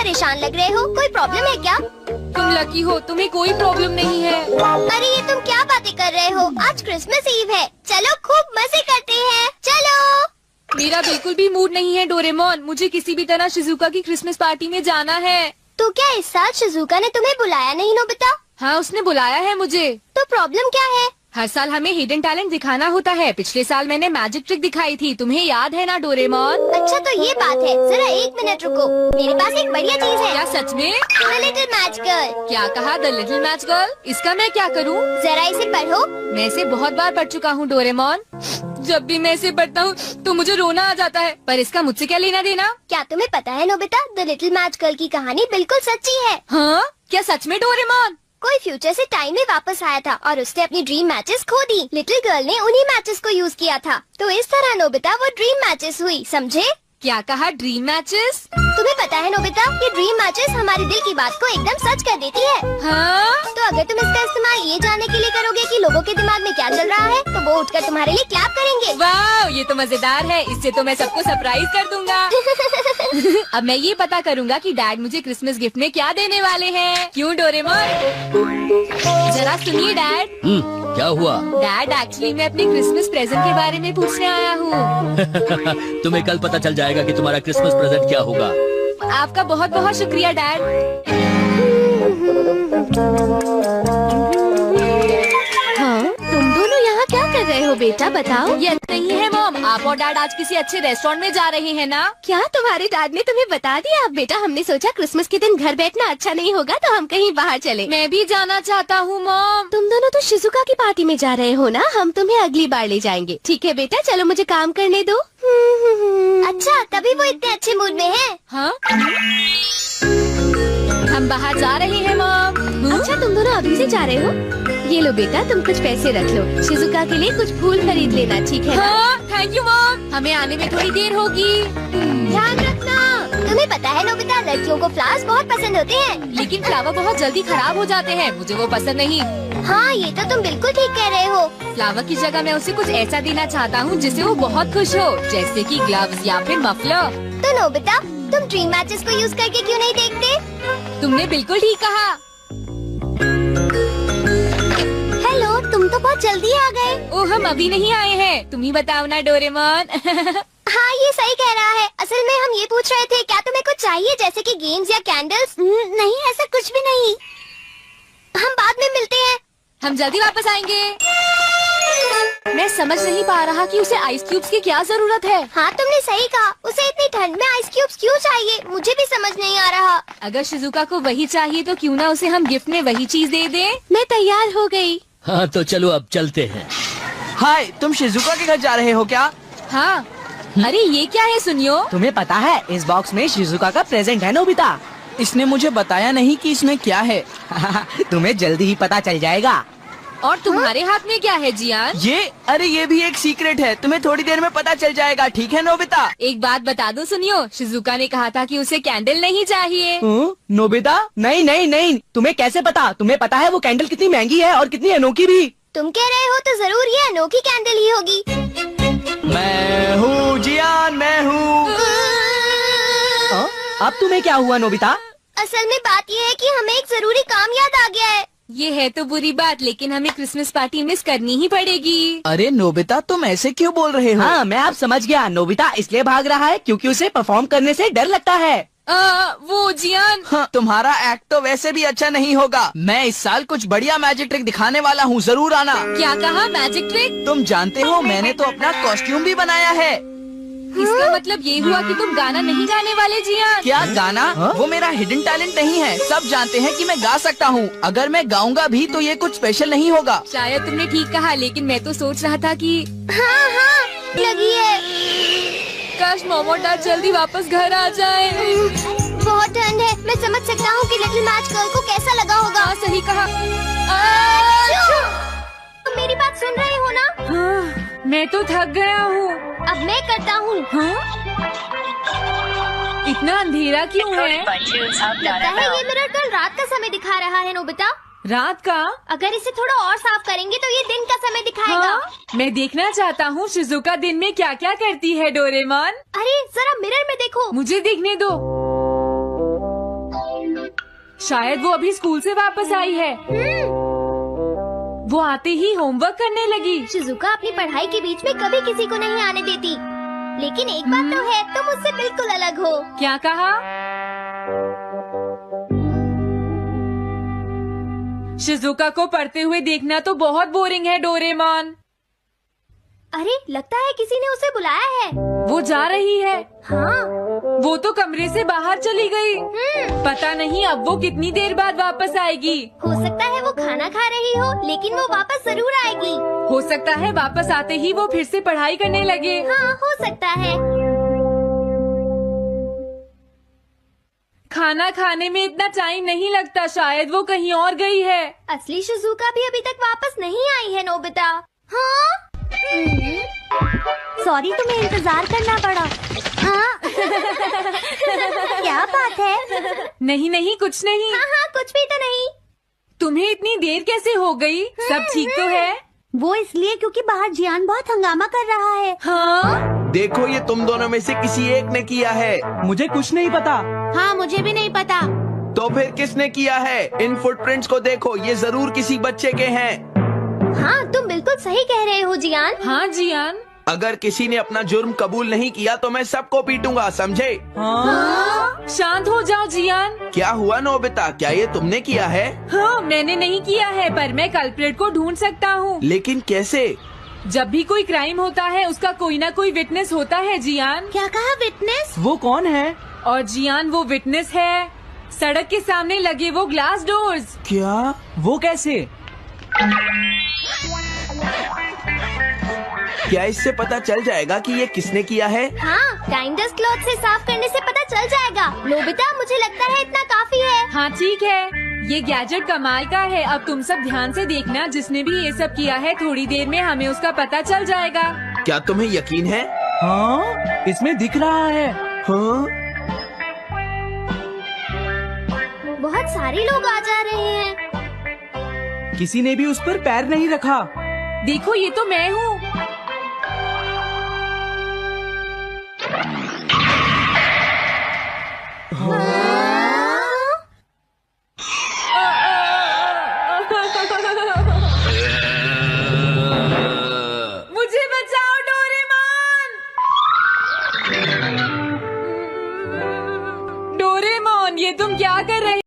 परेशान लग रहे हो, कोई प्रॉब्लम है क्या? तुम लकी हो, तुम्हें कोई प्रॉब्लम नहीं है। अरे ये तुम क्या बातें कर रहे हो? आज क्रिसमस ईव है, चलो खूब मजे करते हैं, चलो। मेरा बिल्कुल भी मूड नहीं है डोरेमोन, मुझे किसी भी तरह शिजुका की क्रिसमस पार्टी में जाना है। तो क्या इस साल शिजुका ने तुम्हें बुलाया नहीं नोबिता? हाँ, उसने बुलाया है मुझे। तो प्रॉब्लम क्या है? हर साल हमें हिडन टैलेंट दिखाना होता है। पिछले साल मैंने मैजिक ट्रिक दिखाई थी, तुम्हें याद है ना डोरेमोन? अच्छा तो ये बात है, जरा 1 मिनट रुको, मेरे पास एक बढ़िया चीज है। क्या सच में? The little match girl. क्या कहा? The little match girl? इसका मैं क्या करूँ? जरा इसे पढ़ो। मैं इसे बहुत बार पढ़ चुका हूँ डोरेमोन। जब भी मैं इसे पढ़ता हूँ तो मुझे रोना आ जाता है, पर इसका मुझसे क्या लेना देना? क्या तुम्हें पता है Nobita, the little match girl की कहानी बिल्कुल सच्ची है। हाँ, क्या सच में डोरेमोन? कोई फ्यूचर से टाइम में वापस आया था और उसने अपनी ड्रीम मैचेस खो दी। लिटिल गर्ल ने उन्हीं मैचेस को यूज किया था, तो इस तरह नोबिता वो ड्रीम मैचेस हुई, समझे? क्या कहा? Dream matches? तुम्हें पता है नोबिता, ये ड्रीम मैचेस हमारे दिल की बात को एकदम सच कर देती है। हाँ? तो अगर तुम इसका इस्तेमाल ये जानने के लिए करोगे कि लोगों के दिमाग में क्या चल रहा है, तो वो उठकर तुम्हारे लिए क्लैप करेंगे। वाह, ये तो मजेदार है, इससे तो मैं सबको सरप्राइज कर दूंगा। अब मैं ये पता करूंगा कि डैड मुझे क्रिसमस गिफ्ट में क्या देने वाले हैं। क्यों डोरेमोन? जरा सुनिए डैड। क्या हुआ? डैड, एक्चुअली मैं अपने क्रिसमस प्रेजेंट के बारे में पूछने आया हूँ। तुम्हें कल पता चल जाएगा कि तुम्हारा क्रिसमस प्रेजेंट क्या होगा। आपका बहुत बहुत शुक्रिया डैड। हाँ, तुम दोनों यहाँ क्या कर रहे हो बेटा, बताओ। ये नहीं है मॉम, आप और डैड आज किसी अच्छे रेस्टोरेंट में जा रहे हैं ना? क्या तुम्हारे डैड ने तुम्हें बता दिया? बेटा, हमने सोचा क्रिसमस के दिन घर बैठना अच्छा नहीं होगा, तो हम कहीं बाहर चले। मैं भी जाना चाहता हूँ मॉम। तुम दोनों तो शिजुका की पार्टी में जा रहे हो ना, हम तुम्हें अगली बार ले जाएंगे। ठीक है बेटा, चलो मुझे काम करने दो। अच्छा, तभी वो इतने अच्छे मूड में है। हाँ? हम बाहर जा रहे हैं मॉम। अच्छा, तुम दोनों अभी से जा रहे हो? ये लो बेटा, तुम कुछ पैसे रख लो, शिजुका के लिए कुछ फूल खरीद लेना, ठीक है ना? हाँ, थैंक यू मॉम, हमें आने में थोड़ी देर होगी। ध्यान रखना। तुम्हें पता है नोबिता, लड़कियों को फ्लावर्स बहुत पसंद होते हैं। लेकिन फ्लावर बहुत जल्दी खराब हो जाते हैं, मुझे वो पसंद नहीं। हाँ, ये तो तुम बिल्कुल ठीक कह रहे हो। फ्लावर की जगह मैं उसे कुछ ऐसा देना चाहता हूँ जिससे वो बहुत खुश हो, जैसे कि ग्लव्स या फिर मफलर। तो नोबिता, तुम ड्रीम मैचेस को यूज करके क्यों नहीं देखते? तुमने बिल्कुल ठीक कहा। हेलो, तुम तो बहुत जल्दी आ गए। ओह, हम अभी नहीं आए हैं, तुम ही बताओ ना डोरेमोन। हाँ, ये सही कह रहा है। असल में हम ये पूछ रहे थे, क्या तुम्हें कुछ चाहिए, जैसे कि गेम्स या कैंडल्स? नहीं, ऐसा कुछ भी नहीं। हम बाद में मिलते हैं। हम जल्दी वापस आएंगे। मैं समझ नहीं पा रहा कि उसे आइस क्यूब्स की क्या जरूरत है। हाँ, तुमने सही कहा, उसे इतनी ठंड में आइस क्यूब्स क्यों चाहिए, मुझे भी समझ नहीं आ रहा। अगर शिजुका को वही चाहिए तो क्यों ना उसे हम गिफ्ट में वही चीज दे दें। मैं तैयार हो गई। हाँ, तो चलो अब चलते हैं। हाय, तुम शिजुका के घर जा रहे हो क्या? हाँ। अरे ये क्या है सुनियो? तुम्हें पता है, इस बॉक्स में शिजुका का प्रेजेंट है नोबिता। इसने मुझे बताया नहीं कि इसमें क्या है। तुम्हें जल्दी ही पता चल जाएगा। और तुम्हारे हाथ में क्या है जियान? ये भी एक सीक्रेट है, तुम्हें थोड़ी देर में पता चल जाएगा, ठीक है नोबिता? एक बात बता दो सुनियो, शिजुका ने कहा था कि उसे कैंडल नहीं चाहिए। नोबिता, नहीं नहीं नहीं, तुम्हें कैसे पता? तुम्हें पता है वो कैंडल कितनी महंगी है और कितनी अनोखी भी। तुम कह रहे हो तो जरूर ये अनोखी कैंडल ही होगी। मैं हूँ जियान, मैं हूँ। अब तुम्हें क्या हुआ नोबिता? असल में बात ये है कि हमें एक जरूरी काम याद आ गया है। ये है तो बुरी बात, लेकिन हमें क्रिसमस पार्टी मिस करनी ही पड़ेगी। अरे नोबिता, तुम ऐसे क्यों बोल रहे हो? हाँ, मैं अब समझ गया। नोबिता इसलिए भाग रहा है क्योंकि उसे परफॉर्म करने से डर लगता है। वो जियान। हाँ, तुम्हारा एक्ट तो वैसे भी अच्छा नहीं होगा। मैं इस साल कुछ बढ़िया मैजिक ट्रिक दिखाने वाला हूँ, जरूर आना। क्या कहा? Magic trick? तुम जानते हो, मैंने तो अपना कॉस्ट्यूम भी बनाया है। इसका मतलब ये हुआ कि तुम गाना नहीं गाने वाले जियान? क्या गाना? वो मेरा हिडन टैलेंट नहीं है, सब जानते हैं कि मैं गा सकता हूँ। अगर मैं गाऊंगा भी तो ये कुछ स्पेशल नहीं होगा। शायद तुमने ठीक कहा, लेकिन मैं तो सोच रहा था कि हाँ हाँ, लगी है। काश मॉम और डैड जल्दी वापस घर आ जाए। बहुत ठंड है, मैं समझ सकता हूँ कि लिटिल मैच गर्ल को कैसा लगा होगा। हाँ, सही कहा। तुम मेरी बात सुन रहे हो ना? हाँ, मैं तो थक गया हूँ। अब मैं करता हूँ। हाँ? इतना अंधेरा क्यों है? लगता है ये मिरर कल रात का समय दिखा रहा है नोबिता। रात का? अगर इसे थोड़ा और साफ करेंगे तो ये दिन का समय दिखाएगा। हाँ? मैं देखना चाहता हूँ शिजुका दिन में क्या क्या करती है डोरेमोन। अरे जरा मिरर में देखो। मुझे देखने दो। शायद वो अभी स्कूल से वापस आई है। वो आते ही होमवर्क करने लगी। शिजुका अपनी पढ़ाई के बीच में कभी किसी को नहीं आने देती, लेकिन एक बात तो है, तुम उससे बिल्कुल अलग हो। क्या कहा? शिजुका को पढ़ते हुए देखना तो बहुत बोरिंग है डोरेमोन। अरे लगता है किसी ने उसे बुलाया है। वो जा रही है। हाँ। वो तो कमरे से बाहर चली गई। पता नहीं अब वो कितनी देर बाद वापस आएगी। हो सकता है वो खाना खा रही हो, लेकिन वो वापस जरूर आएगी। हो सकता है वापस आते ही वो फिर से पढ़ाई करने लगे। हाँ, हो सकता है। खाना खाने में इतना टाइम नहीं लगता, शायद वो कहीं और गई है। असली शिजुका भी अभी तक वापस नहीं आई है नोबिता। हाँ? सॉरी, तुम्हें इंतजार करना पड़ा। हाँ? क्या बात है? नहीं नहीं, कुछ नहीं। हाँ हाँ, कुछ भी तो नहीं। तुम्हें इतनी देर कैसे हो गई? सब ठीक तो है? वो इसलिए क्योंकि बाहर जियान बहुत हंगामा कर रहा है। हाँ? देखो, ये तुम दोनों में से किसी एक ने किया है। मुझे कुछ नहीं पता। हाँ, मुझे भी नहीं पता। तो फिर किसने किया है? इन फुटप्रिंट्स को देखो, ये जरूर किसी बच्चे के हैं। हाँ, तुम बिल्कुल सही कह रहे हो जियान। हाँ जियान। अगर किसी ने अपना जुर्म कबूल नहीं किया तो मैं सबको पीटूंगा, समझे? हाँ? शांत हो जाओ जियान। क्या हुआ नोबिता, क्या ये तुमने किया है? हाँ, मैंने नहीं किया है, पर मैं कल्प्रिट को ढूंढ सकता हूँ। लेकिन कैसे? जब भी कोई क्राइम होता है उसका कोई ना कोई विटनेस होता है जियान। क्या कहा, विटनेस? वो कौन है? और जियान वो विटनेस है। सड़क के सामने लगे वो ग्लास डोर्स। क्या? वो कैसे? क्या इससे पता चल जाएगा कि ये किसने किया है? हाँ, काइंडस्ट क्लॉथ से साफ करने से पता चल जाएगा। नोबिता, मुझे लगता है इतना काफी है। हाँ ठीक है, ये गैजेट कमाल का है। अब तुम सब ध्यान से देखना, जिसने भी ये सब किया है थोड़ी देर में हमें उसका पता चल जाएगा। क्या तुम्हें यकीन है? हाँ, इसमें दिख रहा है। हाँ? बहुत सारे लोग आ जा रहे हैं। किसी ने भी उस पर पैर नहीं रखा। देखो, ये तो मैं हूँ। हाँ?